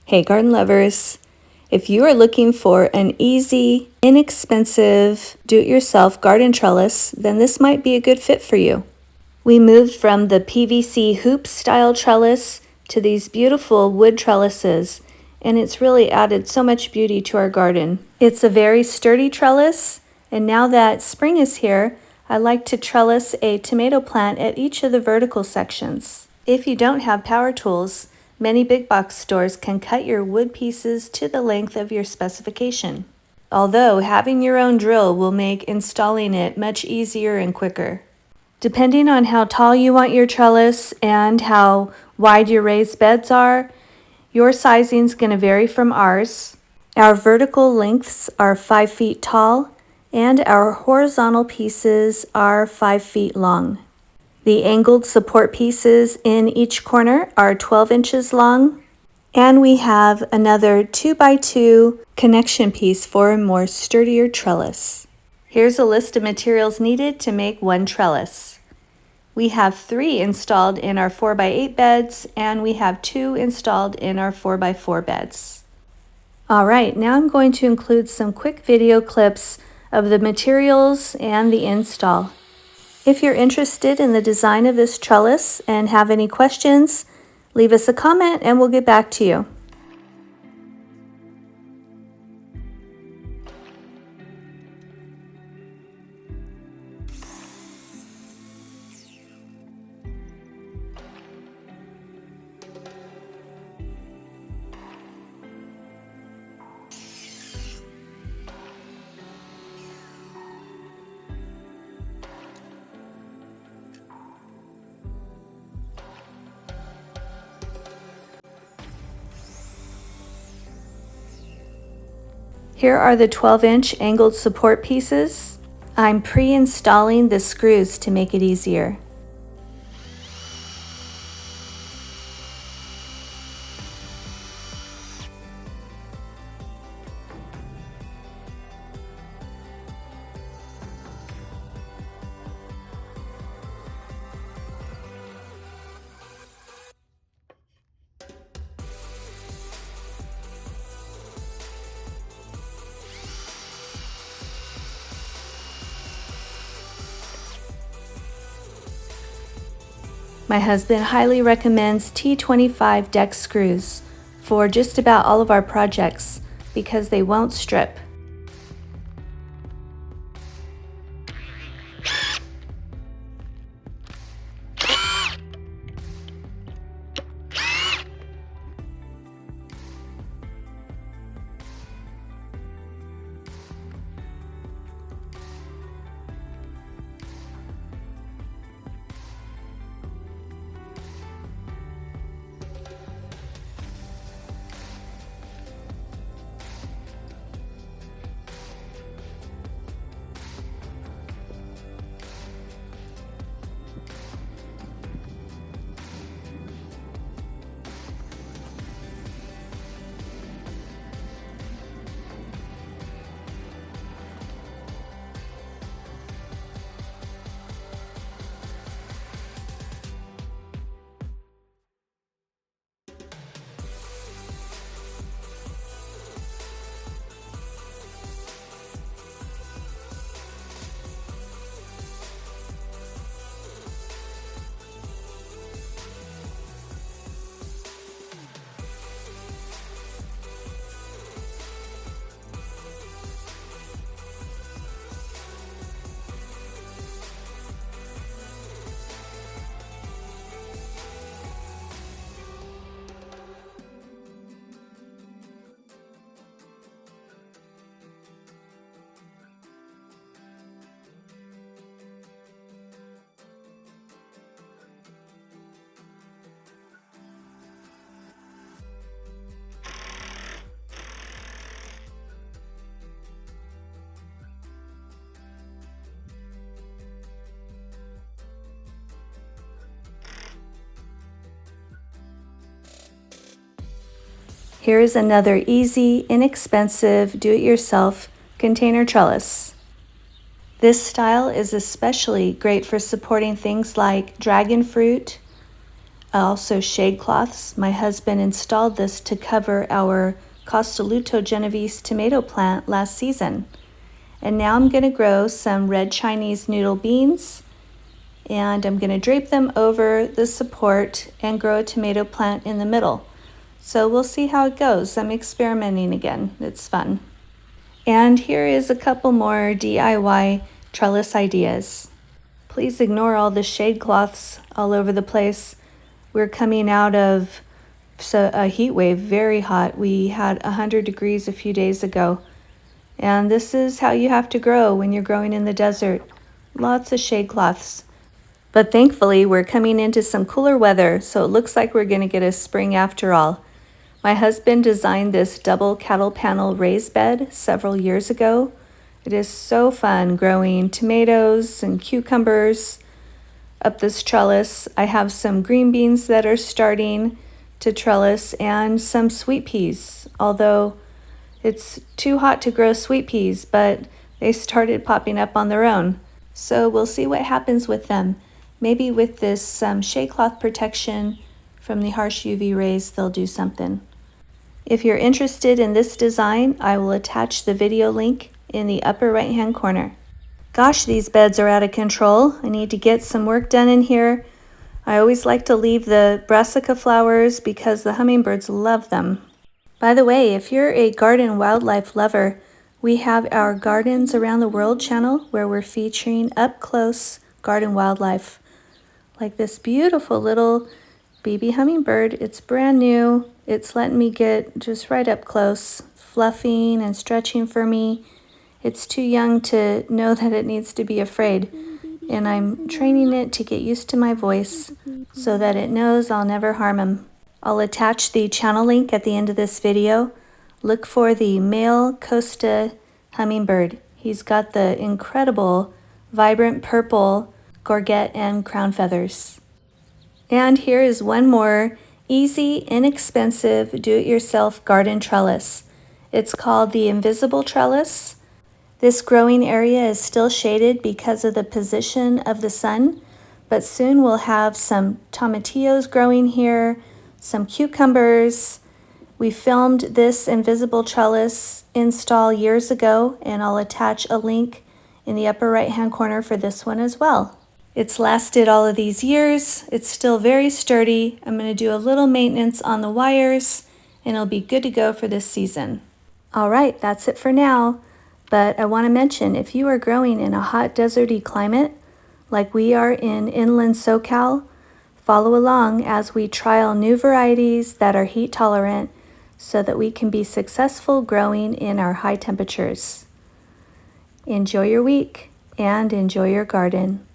Hey garden lovers, if you are looking for an easy, inexpensive, do-it-yourself garden trellis, then this might be a good fit for you. We moved from the PVC hoop style trellis to these beautiful wood trellises, and it's really added so much beauty to our garden. It's a very sturdy trellis, and now that spring is here, I like to trellis a tomato plant at each of the vertical sections. If you don't have power tools, many big box stores can cut your wood pieces to the length of your specification. Although having your own drill will make installing it much easier and quicker. Depending on how tall you want your trellis and how wide your raised beds are, your sizing is going to vary from ours. Our vertical lengths are 5 feet tall and our horizontal pieces are 5 feet long. The angled support pieces in each corner are 12 inches long, and we have another 2x2 connection piece for a more sturdier trellis. Here's a list of materials needed to make one trellis. We have 3 installed in our 4x8 beds, and we have 2 installed in our 4x4 beds. Alright, now I'm going to include some quick video clips of the materials and the install. If you're interested in the design of this trellis and have any questions, leave us a comment and we'll get back to you. Here are the 12-inch angled support pieces. I'm pre-installing the screws to make it easier. My husband highly recommends T25 deck screws for just about all of our projects because they won't strip. Here is another easy, inexpensive, do-it-yourself container trellis. This style is especially great for supporting things like dragon fruit, Also shade cloths. My husband installed this to cover our Costoluto Genovese tomato plant last season. And now I'm going to grow some red Chinese noodle beans, and I'm going to drape them over the support and grow a tomato plant in the middle. So we'll see how it goes. I'm experimenting again. It's fun. And here is a couple more DIY trellis ideas. Please ignore all the shade cloths all over the place. We're coming out of a heat wave, very hot. We had 100 degrees a few days ago. And this is how you have to grow when you're growing in the desert. Lots of shade cloths. But thankfully, we're coming into some cooler weather, so it looks like we're going to get a spring after all. My husband designed this double cattle panel raised bed several years ago. It is so fun growing tomatoes and cucumbers up this trellis. I have some green beans that are starting to trellis and some sweet peas, although it's too hot to grow sweet peas, but they started popping up on their own. So we'll see what happens with them. Maybe with this shade cloth protection from the harsh UV rays, they'll do something. If you're interested in this design, I will attach the video link in the upper right-hand corner. Gosh, these beds are out of control. I need to get some work done in here. I always like to leave the brassica flowers because the hummingbirds love them. By the way, if you're a garden wildlife lover, we have our Gardens Around the World channel where we're featuring up-close garden wildlife. Like this beautiful little baby hummingbird. It's brand new. It's letting me get just right up close, fluffing and stretching for me. It's too young to know that it needs to be afraid, and I'm training it to get used to my voice so that it knows I'll never harm him. I'll attach the channel link at the end of this video. Look for the male Costa hummingbird. He's got the incredible vibrant purple gorget and crown feathers. And here is one more easy, inexpensive, do-it-yourself garden trellis. It's called the invisible trellis. This growing area is still shaded because of the position of the sun, but soon we'll have some tomatillos growing here, some cucumbers. We filmed this invisible trellis install years ago, and I'll attach a link in the upper right-hand corner for this one as well. It's lasted all of these years. It's still very sturdy. I'm going to do a little maintenance on the wires, and it'll be good to go for this season. All right, that's it for now. But I want to mention, if you are growing in a hot deserty climate, like we are in inland SoCal, follow along as we trial new varieties that are heat tolerant so that we can be successful growing in our high temperatures. Enjoy your week and enjoy your garden.